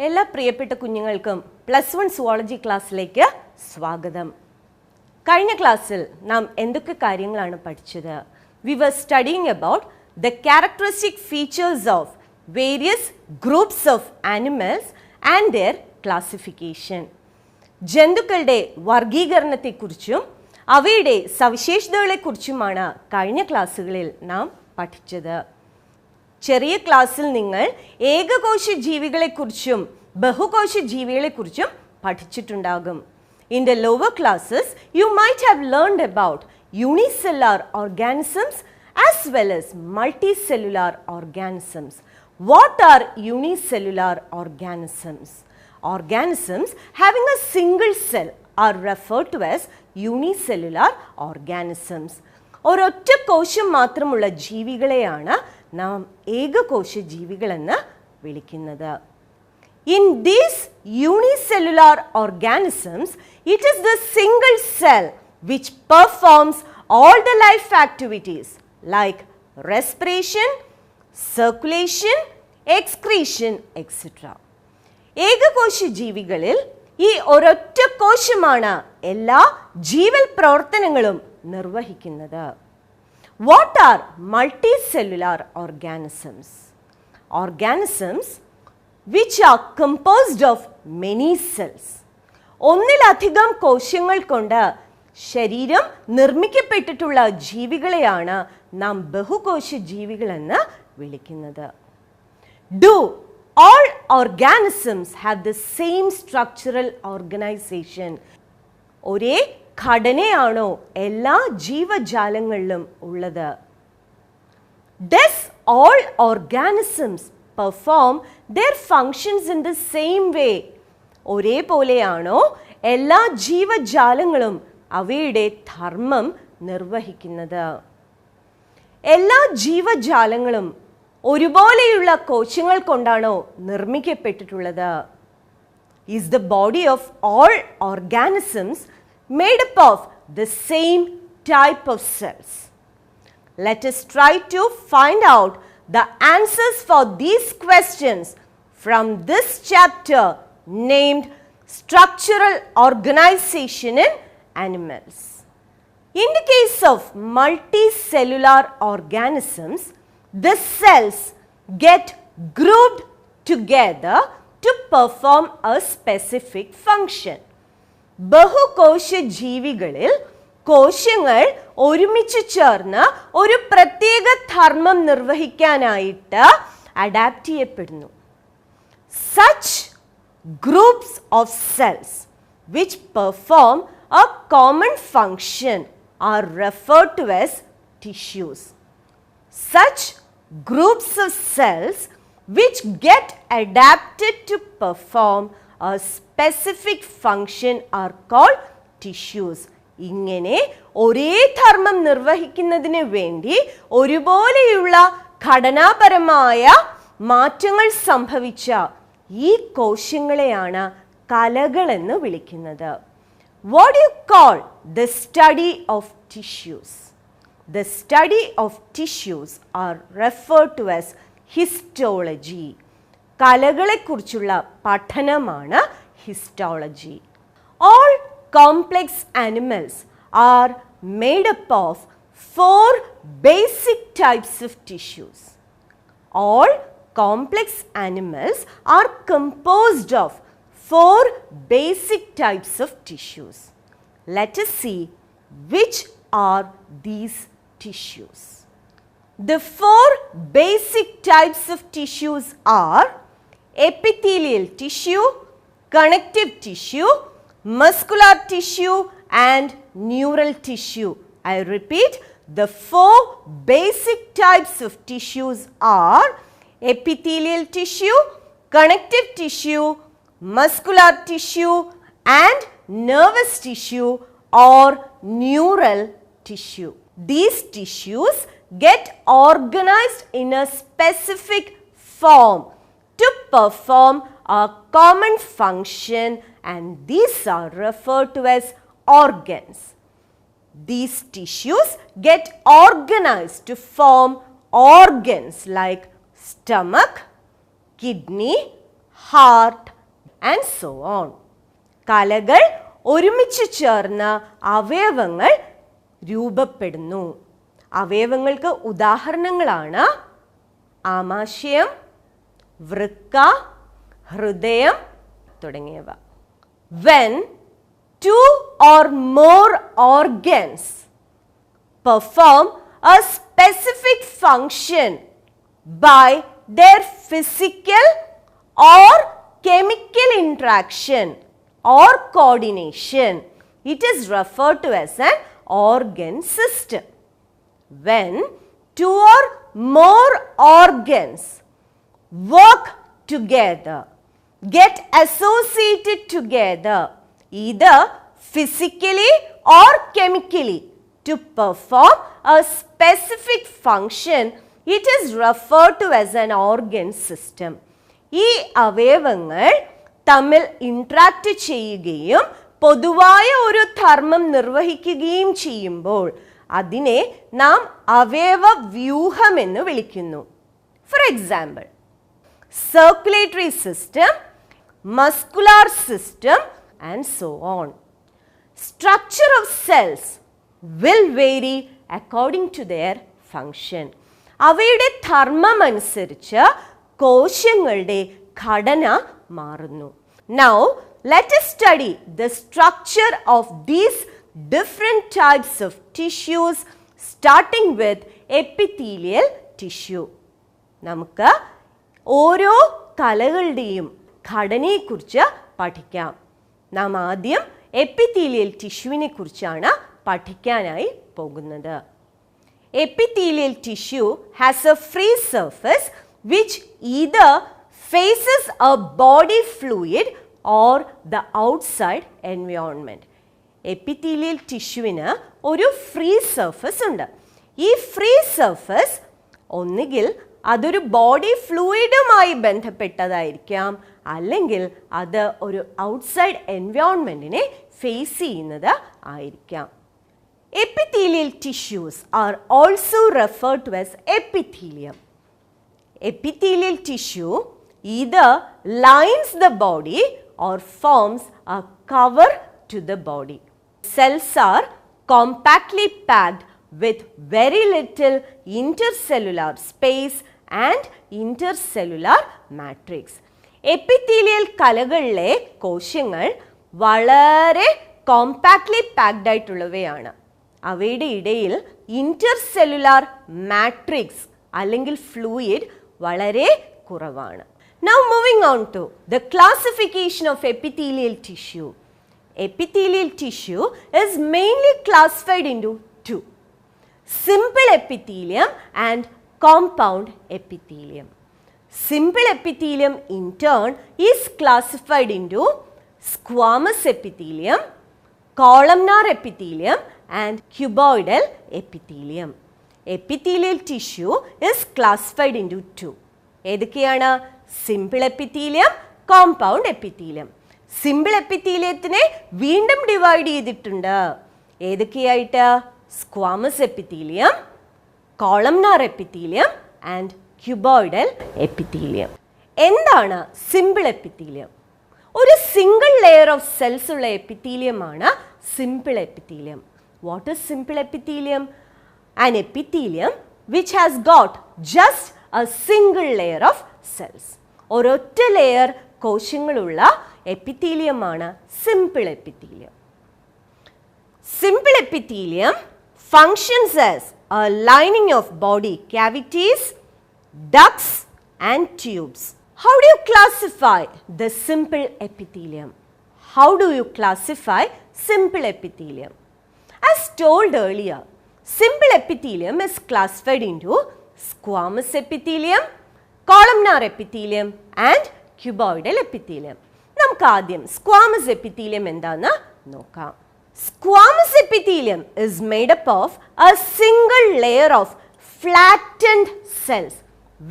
എല്ലാ പ്രിയപ്പെട്ട കുഞ്ഞുങ്ങൾക്കും +1 സുവോളജി ക്ലാസ്സിലേക്ക് സ്വാഗതം. കഴിഞ്ഞ ക്ലാസ്സിൽ നാം എന്തൊക്കെ കാര്യങ്ങളാണ് പഠിച്ചത്? We were studying about the characteristic features of various groups of animals and their classification. ജന്തുക്കളുടെ വർഗീകരണത്തെക്കുറിച്ചും അവയുടെ സവിശേഷതകളെക്കുറിച്ചുമാണ് കഴിഞ്ഞ ക്ലാസ്സുകളിൽ നാം പഠിച്ചത്. ചെറിയ ക്ലാസ്സിൽ നിങ്ങൾ ഏകകോശ ജീവികളെക്കുറിച്ചും ബഹുകോശ ജീവികളെക്കുറിച്ചും പഠിച്ചിട്ടുണ്ടാകും. In the lower classes, you might have learned about unicellular organisms as well as multicellular organisms. What are unicellular organisms? Organisms having a single cell are referred to as unicellular organisms. ഒരൊറ്റ കോശം മാത്രമുള്ള ജീവികളെയാണ് നാം ഏകകോശ ജീവികളെന്ന് വിളിക്കുന്നത്. In these unicellular organisms, it is the single cell which performs all the life activities like respiration, circulation, excretion, etc. ഏകകോശ ജീവികളിൽ ഈ ഒരൊറ്റ കോശമാണ് എല്ലാ ജീവൽ പ്രവർത്തനങ്ങളും നിർവഹിക്കുന്നത്. What are multicellular organisms? Organisms which are composed of many cells. ഒന്നിലധികം കോശങ്ങൾ കൊണ്ട് ശരീരം നിർമ്മിക്കപ്പെട്ടിട്ടുള്ള ജീവികളെയാണ് നാം ബഹുകോശ ജീവികളെന്ന് വിളിക്കുന്നത്. Do all organisms have the same structural organization? ഒരേ ഘടനയാണോ എല്ലാ ജീവജാലങ്ങളിലും ഉള്ളത്? Does all organisms perform their functions in the same way? ഒരേപോലെയാണോ എല്ലാ ജീവജാലങ്ങളും അവയുടെ ധർമ്മം നിർവഹിക്കുന്നത്? എല്ലാ ജീവജാലങ്ങളും ഒരുപോലെയുള്ള കോശങ്ങൾ കൊണ്ടാണോ നിർമ്മിക്കപ്പെട്ടിട്ടുള്ളത്? Is the body of all organisms made up of the same type of cells? Let us try to find out the answers for these questions from this chapter named Structural Organization in Animals. In the case of multicellular organisms, the cells get grouped together to perform a specific function. ബഹുകോശ ജീവികളിൽ കോശങ്ങൾ ഒരുമിച്ച് ചേർന്ന് ഒരു പ്രത്യേക ധർമ്മം നിർവഹിക്കാനായിട്ട് adapt ചെയ്യപ്പെടുന്നു. Such groups of cells which perform a common function are referred to as tissues. Such groups of cells which get adapted to perform a specific function are called tissues. ഇങ്ങനെ ഒരേ ധർമ്മം നിർവഹിക്കുന്നതിന് വേണ്ടി ഒരുപോലെയുള്ള ഘടനാപരമായ മാറ്റങ്ങൾ സംഭവിച്ച ഈ കോശങ്ങളെയാണ് കലകളെന്ന് വിളിക്കുന്നത്. What do you call the study of tissues? The study of tissues are referred to as histology. കലകളെക്കുറിച്ചുള്ള പഠനമാണ് histology. All complex animals are made up of 4 basic types of tissues. All complex animals are composed of 4 basic types of tissues. Let us see which are these tissues. The 4 basic types of tissues are epithelial tissue, connective tissue, muscular tissue and neural tissue. I repeat, the 4 basic types of tissues are epithelial tissue, connective tissue, muscular tissue and nervous tissue or neural tissue. These tissues get organized in a specific form to perform a common function, and these are referred to as organs. These tissues get organized to form organs like stomach, kidney, heart and so on. കലകൾ ഒരുമിച്ച് ചേർന്ന് അവയവങ്ങൾ രൂപപ്പെടുന്നു. അവയവങ്ങൾക്ക് ഉദാഹരണങ്ങളാണ് ആമാശയം, വൃക്ക, ഹൃദയം തുടങ്ങിയവ. When two or more organs perform a specific function by their physical or chemical interaction or coordination, it is referred to as an organ system. When two or more organs work together, get associated together, either physically or chemically, to perform a specific function, it is referred to as an organ system. ഈ അവയവങ്ങൾ തമ്മിൽ interact ചെയ്യുകയും പൊതുവായ ഒരു ധർമ്മം നിർവഹിക്കുകയും ചെയ്യുമ്പോൾ അതിനെ നാം അവയവ വ്യൂഹം എന്ന് വിളിക്കുന്നു. For example, circulatory system, muscular system and so on. Structure of cells will vary according to their function. അവയുടെ ധർമ്മം അനുസരിച്ച് കോശങ്ങളുടെ ഘടന മാറുന്നു. Now, let us study the structure of these different types of tissues, starting with epithelial tissue. നമുക്ക് ഓരോ കലകളുടെയും ഘടനയെക്കുറിച്ച് പഠിക്കാം. നാം ആദ്യം എപ്പിത്തീലിയൽ ടിഷ്യൂവിനെ കുറിച്ചാണ് പഠിക്കാനായി പോകുന്നത്. Epithelial tissue has a free surface which either faces a body fluid or the outside environment. Epithelial ടിഷ്യൂവിന് ഒരു ഫ്രീ സർഫസ് ഉണ്ട്. ഈ ഫ്രീ സർഫസ് ഒന്നുകിൽ അതൊരു ബോഡി ഫ്ലൂയിഡുമായി ബന്ധപ്പെട്ടതായിരിക്കാം, അല്ലെങ്കിൽ അത് ഒരു ഔട്ട്സൈഡ് എൻവയോൺമെൻറ്റിനെ ഫേസ് ചെയ്യുന്നത് ആയിരിക്കാം. Epithelial tissues are also referred to as epithelium. Epithelial tissue either lines the body or forms a cover to the body. Cells are compactly packed with very little intercellular space and intercellular matrix. Epithelial കലകളിലെ കോശങ്ങൾ വളരെ compactly packed ആയിട്ടുള്ളവയാണ്. അവയുടെ ഇടയിൽ intercellular matrix അല്ലെങ്കിൽ fluid വളരെ കുറവാണ്. Now moving on to the classification of epithelial tissue. Epithelial tissue is mainly classified into two: simple epithelium and compound epithelium. Simple epithelium in turn is classified into squamous epithelium, columnar epithelium and cuboidal epithelium. Epithelial tissue is classified into two. ഏതൊക്കെയാണ്? Simple epithelium, compound epithelium. Simple എപ്പിത്തീലിയത്തിനെ വീണ്ടും divide ചെയ്തിട്ടുണ്ട്. ഏതൊക്കെയായിട്ട്? Squamous epithelium, columnar epithelium and cuboidal epithelium. എന്താണ് simple epithelium? ഒരു single layer of cells ഉള്ള എപ്പിത്തീലിയമാണ് simple epithelium. What is simple epithelium? An epithelium which has got just a single layer of cells. ഒരൊറ്റ layer കോശങ്ങളുള്ള എപ്പിത്തീലിയമാണ് simple epithelium. Simple epithelium functions as a lining of body cavities, ducts and tubes. How do you classify the simple epithelium? How do you classify simple epithelium? As told earlier, simple epithelium is classified into squamous epithelium, columnar epithelium and cuboidal epithelium. നമുക്ക് ആദ്യം squamous epithelium എന്താണെന്ന് നോക്കാം. Squamous epithelium is made up of a single layer of flattened cells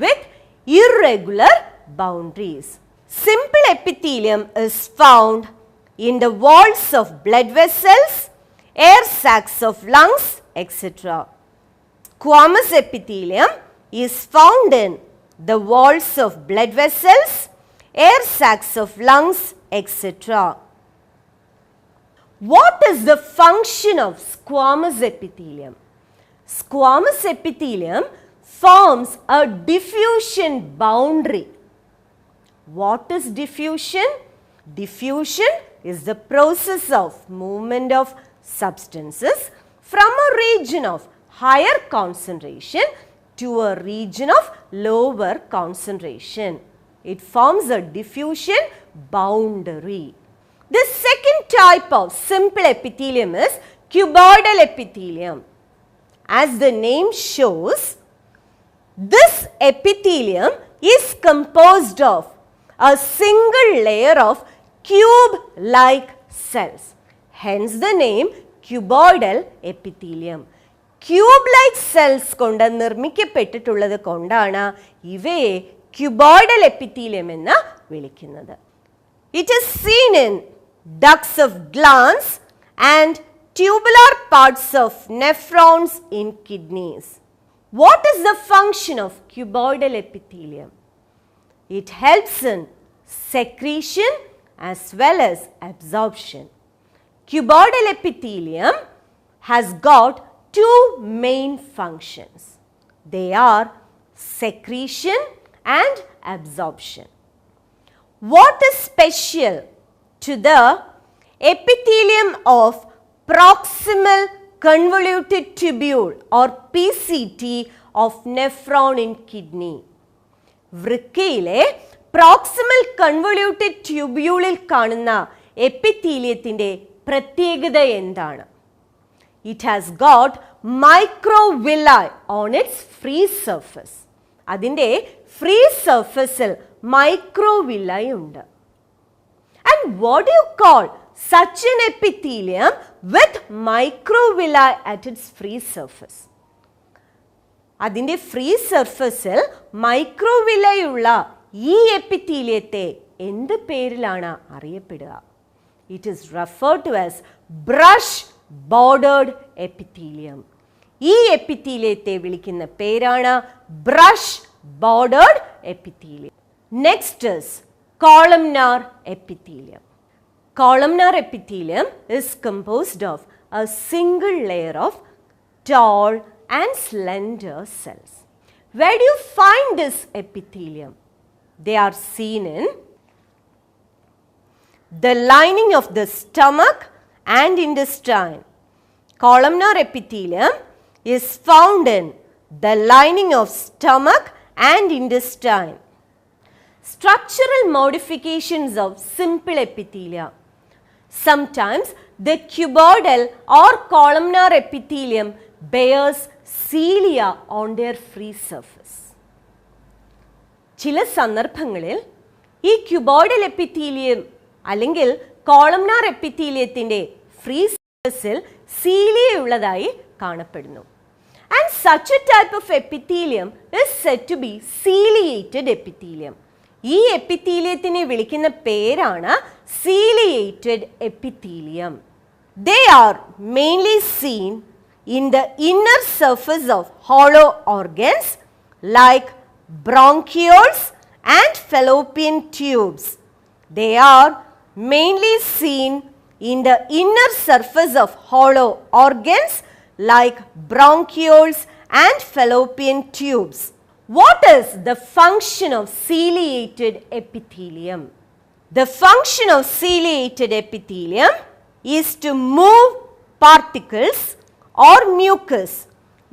with irregular boundaries. Simple epithelium is found in the walls of blood vessels, air sacs of lungs, etc. Squamous epithelium is found in the walls of blood vessels, air sacs of lungs, etc. What is the function of squamous epithelium? Squamous epithelium forms a diffusion boundary. What is diffusion? Diffusion is the process of movement of substances from a region of higher concentration to a region of lower concentration. It forms a diffusion boundary. The second type of simple epithelium is cuboidal epithelium. As the name shows, this epithelium is composed of a single layer of cube-like cells. Hence the name cuboidal epithelium. Cube-like cells കൊണ്ട് നിർമ്മിക്കപ്പെട്ടിട്ടുള്ളത് കൊണ്ടാണ് ഇവയെ cuboidal epithelium എന്ന് വിളിക്കുന്നത്. It is seen in ducts of glands and tubular parts of nephrons in kidneys. What is the function of cuboidal epithelium? It helps in secretion as well as absorption. Cuboidal epithelium has got two main functions. They are secretion and absorption. What is special to the epithelium of proximal convoluted tubule or PCT of nephron in kidney? വൃക്കയിലെ proximal convoluted ട്യൂബ്യൂളിൽ കാണുന്ന എപ്പിത്തീലിയത്തിൻ്റെ പ്രത്യേകത എന്താണ്? It has got microvilli on its free surface. അതിൻ്റെ free സർഫസിൽ microvilli ഉണ്ട്. And what you call such an epithelium with microvilli at its free surface? അതിൻ്റെ ഫ്രീ സർഫസിൽ മൈക്രോവില്ലയുള്ള ഈ എപ്പിത്തീലിയത്തെ എന്ത് പേരിലാണ് അറിയപ്പെടുക? It is referred to as brush bordered epithelium. ഈ എപ്പിത്തീലിയത്തെ വിളിക്കുന്ന പേരാണ് brush bordered epithelium. Next is columnar epithelium. Columnar epithelium is composed of a single layer of tall and slender cells. Where do you find this epithelium? They are seen in the lining of the stomach and intestine. Columnar epithelium is found in the lining of stomach and intestine. Structural modifications of simple epithelia. Sometimes the cuboidal or columnar epithelium bears cilia on their free surface. ചില സന്ദർഭങ്ങളിൽ ഈ cuboidal epithelium അല്ലെങ്കിൽ columnar എപ്പിത്തീലിയത്തിൻ്റെ free സർഫസിൽ സീലിയയുള്ളതായി കാണപ്പെടുന്നു. And such a type of epithelium is said to be ciliated epithelium. ഈ എപ്പിത്തീലിയത്തിനെ വിളിക്കുന്ന പേരാണ് ciliated epithelium. They are mainly seen in the inner surface of hollow organs like bronchioles and fallopian tubes. They are mainly seen in the inner surface of hollow organs like bronchioles and fallopian tubes. What is the function of ciliated epithelium? The function of ciliated epithelium is to move particles or mucus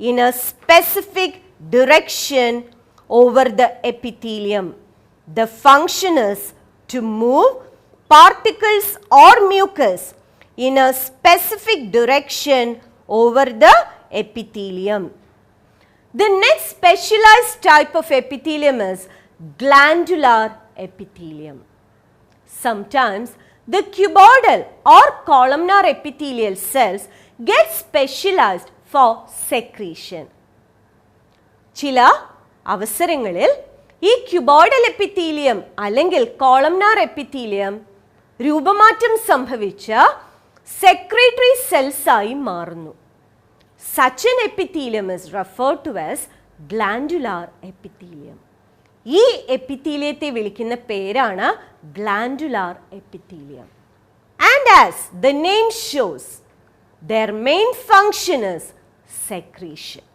in a specific direction over the epithelium. The function is to move particles or mucus in a specific direction over the epithelium. The next specialized type of epithelium is glandular epithelium. Sometimes the cuboidal or columnar epithelial cells get specialized for secretion. ചില അവസരങ്ങളിൽ ഈ cuboidal epithelium അല്ലെങ്കിൽ columnar epithelium രൂപമാറ്റം സംഭവിച്ച secretory cells ആയി മാറുന്നു. Such an epithelium is referred to as glandular epithelium. ഈ എപ്പിത്തീലിയത്തെ വിളിക്കുന്ന പേരാണ് glandular epithelium. And as the name shows, their main function is secretion.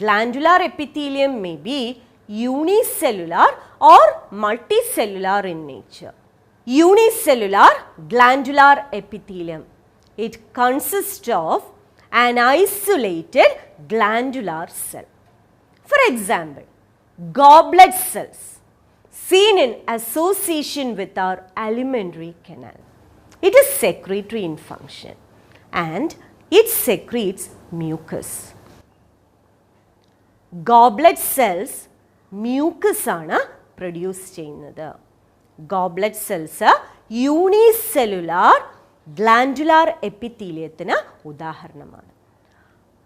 Glandular epithelium may be unicellular or multicellular in nature. Unicellular glandular epithelium. It consists of an isolated glandular cell. For example, goblet cells seen in association with our alimentary canal. It is secretory in function and it secretes mucus. Goblet cells mucus ആണ് produce ചെയ്യുന്നത്. Goblet cells unicellular glandular എപ്പിത്തീലിയത്തിന് ഉദാഹരണമാണ്.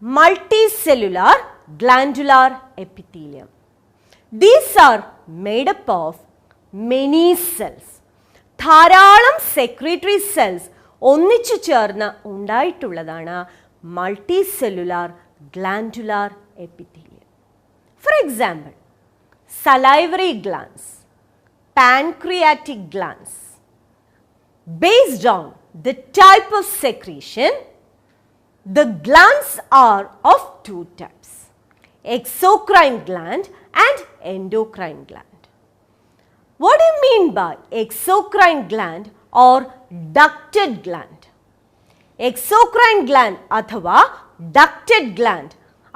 Multicellular glandular epithelium. These are made up of many cells. ധാരാളം secretory cells ഒന്നിച്ചു ചേർന്ന് ഉണ്ടായിട്ടുള്ളതാണ് multicellular glandular epithelium. For example, salivary glands, pancreatic glands. Based on the type of secretion, the glands are of two types: exocrine gland and endocrine gland. What do you mean by exocrine gland or ducted gland? Exocrine gland അഥവാ ducted gland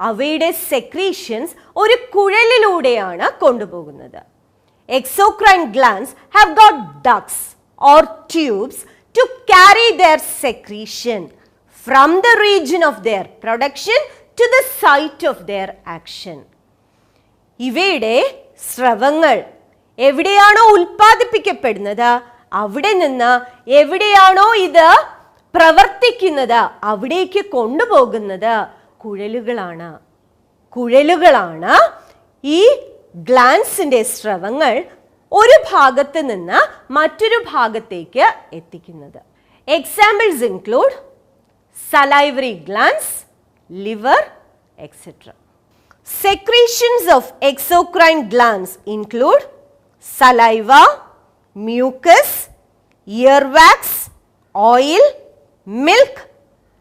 അവയുടെ secretions ഒരു കുഴലിലൂടെയാണ് കൊണ്ടുപോകുന്നത്. Exocrine glands have got ducts or tubes to carry their secretion from the region of their production to the site of their action. ഇവയുടെ സ്രവങ്ങൾ എവിടെയാണോ ഉൽപ്പാദിപ്പിക്കപ്പെടുന്നത് അവിടെ നിന്ന് എവിടെയാണോ ഇത് പ്രവർത്തിക്കുന്നത് അവിടേക്ക് കൊണ്ടുപോകുന്നത് കുഴലുകളാണ്. ഈ ഗ്ലാൻസിന്റെ സ്രവങ്ങൾ ഒരു ഭാഗത്ത് നിന്ന് മറ്റൊരു ഭാഗത്തേക്ക് എത്തിക്കുന്നത്. Examples include salivary glands, liver, etc. Secretions of exocrine glands include saliva, mucus, earwax, oil, milk,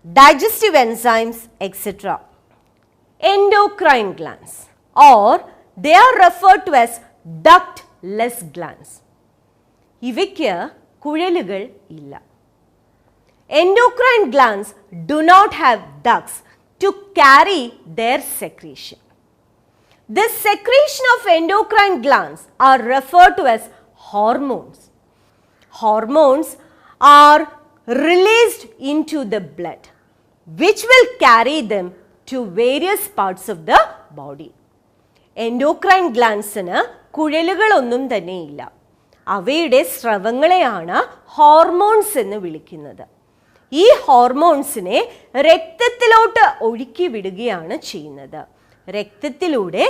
digestive enzymes, etc. Endocrine glands, or they are referred to as ductless glands. ഇവയ്ക്ക് കുഴലുകൾ ഇല്ല. Endocrine glands do not have ducts to carry their secretion. The secretion of endocrine glands are referred to as hormones. Hormones are released into the blood, which will carry them to various parts of the body. Endocrine glandsന് കുഴലുകളൊന്നും തന്നെയില്ല. അവയുടെ സ്രവങ്ങളെയാണ് hormones എന്ന് വിളിക്കുന്നത്. ഈ ഹോർമോൺസിനെ രക്തത്തിലോട്ട് ഒഴുക്കി വിടുകയാണ് ചെയ്യുന്നത്. രക്തത്തിലൂടെ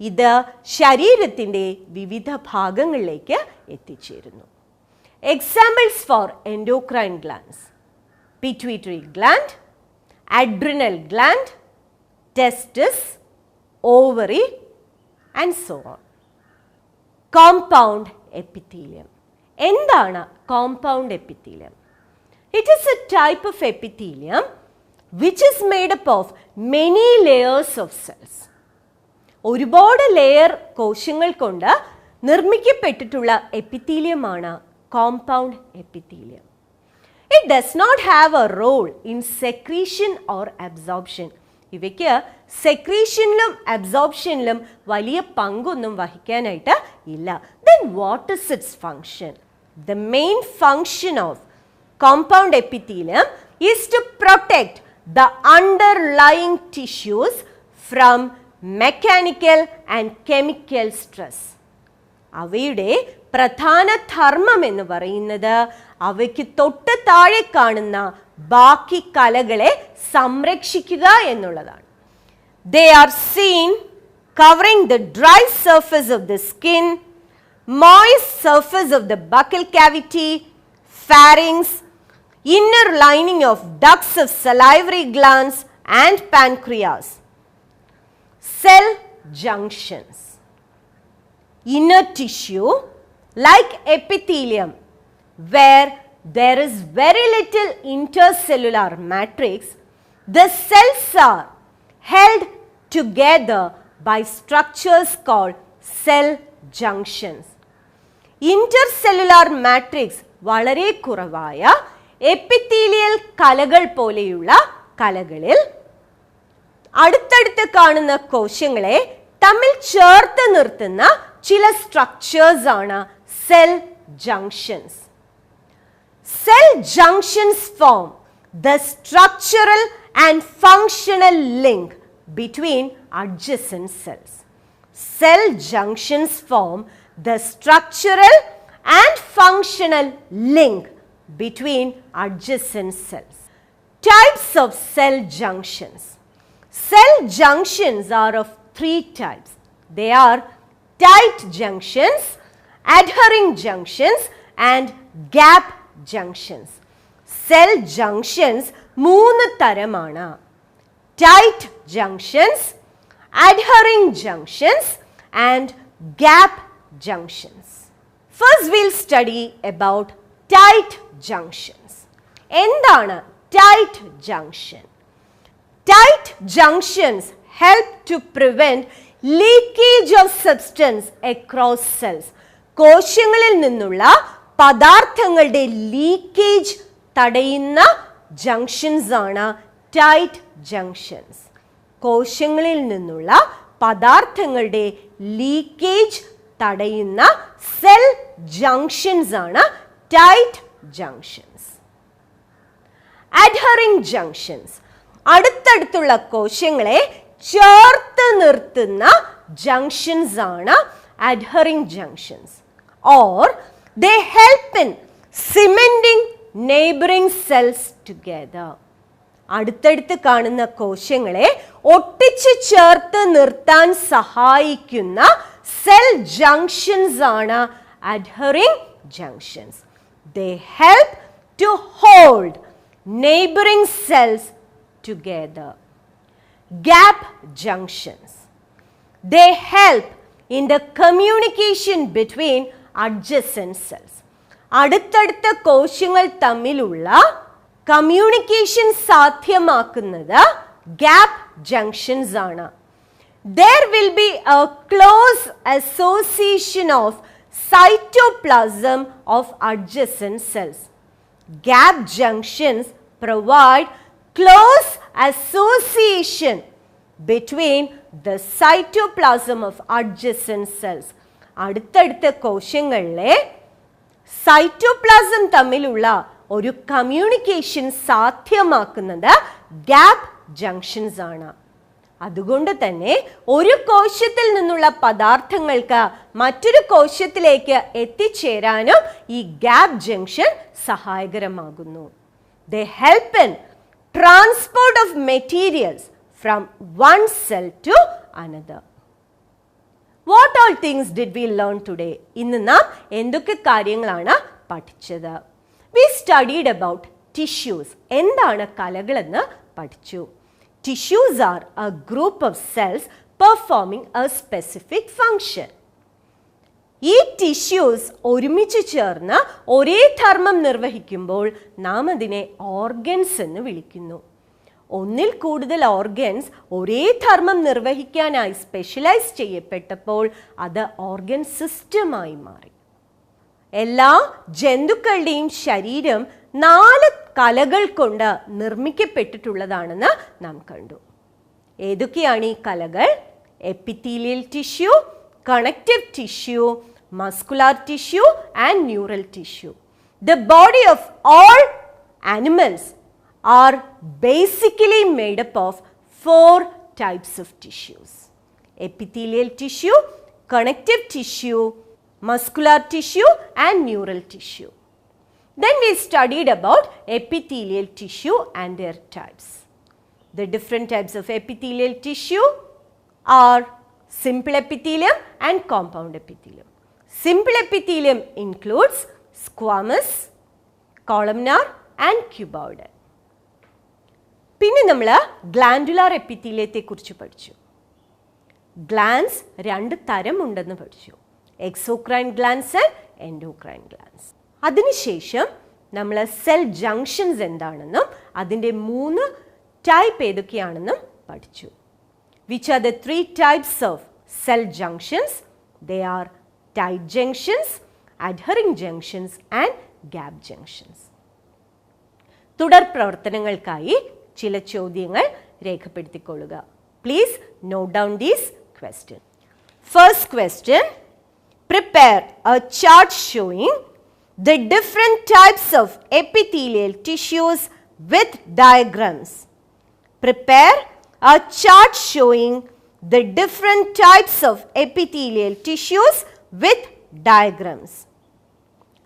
ഇത് ശരീരത്തിൻ്റെ വിവിധ ഭാഗങ്ങളിലേക്ക് എത്തിച്ചേരുന്നു. Examples for endocrine glands: pituitary gland, adrenal gland, testis, ovary, and so on. Compound epithelium. എന്താണ് compound epithelium? It is a type of epithelium which is made up of many layers of cells. ഒരുപാട് layer കോശങ്ങൾ കൊണ്ട് നിർമ്മിക്കപ്പെട്ടിട്ടുള്ള എപ്പിത്തീലിയമാണ് compound epithelium. It does not have a role in secretion or absorption. ഇവയ്ക്ക് സെക്രീഷനിലും അബ്സോർപ്ഷനിലും വലിയ പങ്കൊന്നും വഹിക്കാനായിട്ട് ഇല്ല. Then what is its function? The main function of compound epithelium is to protect the underlying tissues from mechanical and chemical stress. അവയുടെ പ്രധാന ധർമ്മം എന്ന് പറയുന്നത് അവയ്ക്ക് തൊട്ട് താഴെ കാണുന്ന ബാക്കി കലകളെ സംരക്ഷിക്കുക എന്നുള്ളതാണ്. They are seen covering the dry surface of the skin, moist surface of the buccal cavity, pharynx, inner lining of ducts of salivary glands and pancreas. Cell junctions. inner tissue like epithelium, where there is very little intercellular matrix, the cells are held together by structures called cell junctions. Intercellular matrix വളരെ കുറവായ epithelial കലകൾ പോലെയുള്ള കലകളിൽ അടുത്തടുത്ത് കാണുന്ന കോശങ്ങളെ തമ്മിൽ ചേർത്ത് നിർത്തുന്ന ചില സ്ട്രക്ചേഴ്സ് ആണ് cell junctions. Cell junctions form the structural and functional link between adjacent cells. Cell junctions form the structural and functional link between adjacent cells. Types of cell junctions. Cell junctions are of three types. They are tight junctions, adhering junctions, and gap junctions. Cell junctions മൂന്ന് തരമാണ്. Tight junctions, adhering junctions, and gap junctions. First we'll study about tight junctions. എന്താണ് tight junction? Tight junctions help to prevent leakage of substance across cells. കോശങ്ങളിൽ നിന്നുള്ള പദാർത്ഥങ്ങളുടെ leakage തടയുന്ന junctions ആണ് tight junctions. കോശങ്ങളിൽ നിന്നുള്ള പദാർത്ഥങ്ങളുടെ leakage തടയുന്ന സെൽ ജംഗ്ഷൻസ് ആണ് tight junctions. Adhering junctions അടുത്തടുത്തുള്ള കോശങ്ങളെ ചേർത്ത് നിർത്തുന്ന ജംഗ്ഷൻസ് ആണ് adhering junctions. Or they help in cementing neighboring cells together. അടുത്തടുത്ത് കാണുന്ന കോശങ്ങളെ ഒട്ടിച്ചു ചേർത്ത് നിർത്താൻ സഹായിക്കുന്ന സെൽ ജംഗ്ഷൻസ് ആണ് adhering junctions. They help to hold neighboring cells together. Gap junctions. They help in the communication between adjacent cells. അടുത്തടുത്ത കോശങ്ങൾ തമ്മിലുള്ള കമ്മ്യൂണിക്കേഷൻ സാധ്യമാക്കുന്നത് ഗ്യാപ്പ് ജംഗ്ഷൻസ് ആണ്. There will be a close association of cytoplasm of adjacent cells. Gap junctions provide close association between the cytoplasm of adjacent cells. അടുത്തടുത്ത കോശങ്ങളിലെ cytoplasm തമ്മിലുള്ള ഒരു communication സാധ്യമാക്കുന്നത് gap junctions ആണ്. അതുകൊണ്ട് തന്നെ ഒരു കോശത്തിൽ നിന്നുള്ള പദാർത്ഥങ്ങൾക്ക് മറ്റൊരു കോശത്തിലേക്ക് എത്തിച്ചേരാനും ഈ ഗ്യാപ്പ് ജംഗ്ഷൻ സഹായകരമാകുന്നു. They help in transport of materials from one cell to another. What all things did we learn today? ഇന്ന് നാം എന്തൊക്കെ കാര്യങ്ങളാണ് പഠിച്ചത്? We studied about tissues. എന്താണ് കലകളെന്ന് പഠിച്ചു. Tissues are a group of cells performing a specific function. ഈ tissues ഒരുമിച്ച് ചേർന്ന് ഒരേ ധർമ്മം നിർവഹിക്കുമ്പോൾ നാം അതിനെ ഓർഗൻസ് എന്ന് വിളിക്കുന്നു. ഒന്നിൽ കൂടുതൽ ഓർഗൻസ് ഒരേ ധർമ്മം നിർവഹിക്കാനായി സ്പെഷ്യലൈസ് ചെയ്യപ്പെട്ടപ്പോൾ അത് ഓർഗൻ സിസ്റ്റമായി മാറി. എല്ലാ ജന്തുക്കളുടെയും ശരീരം 4 കലകൾ കൊണ്ട് നിർമ്മിക്കപ്പെട്ടിട്ടുള്ളതാണെന്ന് നാം കണ്ടു. ഏതൊക്കെയാണ് ഈ കലകൾ? Epithelial tissue, connective tissue, muscular tissue and neural tissue. The body of all animals are basically made up of 4 types of tissues: epithelial tissue, connective tissue, muscular tissue and neural tissue. Then we studied about epithelial tissue and their types. The different types of epithelial tissue are simple epithelium and compound epithelium. Simple epithelium includes squamous, columnar and cuboidal. പിന്നെ നമ്മൾ glandular എപ്പിത്തീലിയത്തെ കുറിച്ച് പഠിച്ചു. Glance 2 തരം ഉണ്ടെന്ന് പഠിച്ചു. Exocrine glands and endocrine glands. അതിനുശേഷം നമ്മൾ cell junctions എന്താണെന്നും അതിൻ്റെ 3 ടൈപ്പ് ഏതൊക്കെയാണെന്നും പഠിച്ചു. Which are the 3 types of cell junctions? They are tight junctions, adhering junctions and gap junctions. തുടർ പ്രവർത്തനങ്ങൾക്കായി ചില ചോദ്യങ്ങൾ രേഖപ്പെടുത്തിക്കൊള്ളുക. Please note down these questions. First question, prepare a chart showing the different types of epithelial tissues with diagrams. Prepare a chart showing the different types of epithelial tissues with diagrams.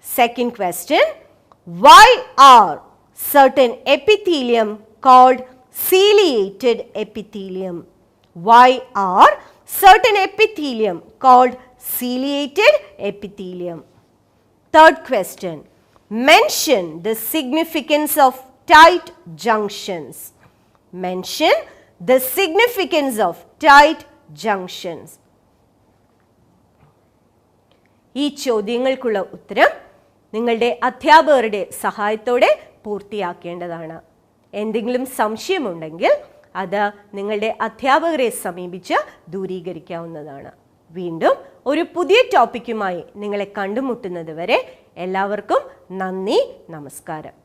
Second question, why are certain epithelium called ciliated epithelium? Why are certain epithelium called ciliated epithelium? Third question, mention the significance of tight junctions. Mention the significance of tight junctions. ഈ ചോദ്യങ്ങൾക്കുള്ള ഉത്തരം നിങ്ങളുടെ അധ്യാപകരുടെ സഹായത്തോടെ പൂർത്തിയാക്കേണ്ടതാണ്. എന്തെങ്കിലും സംശയമുണ്ടെങ്കിൽ അത് നിങ്ങളുടെ അധ്യാപകരെ സമീപിച്ച് ദൂരീകരിക്കാവുന്നതാണ്. വീണ്ടും ഒരു പുതിയ ടോപ്പിക്കുമായി നിങ്ങളെ കണ്ടുമുട്ടുന്നത് വരെ എല്ലാവർക്കും നന്ദി, നമസ്കാരം.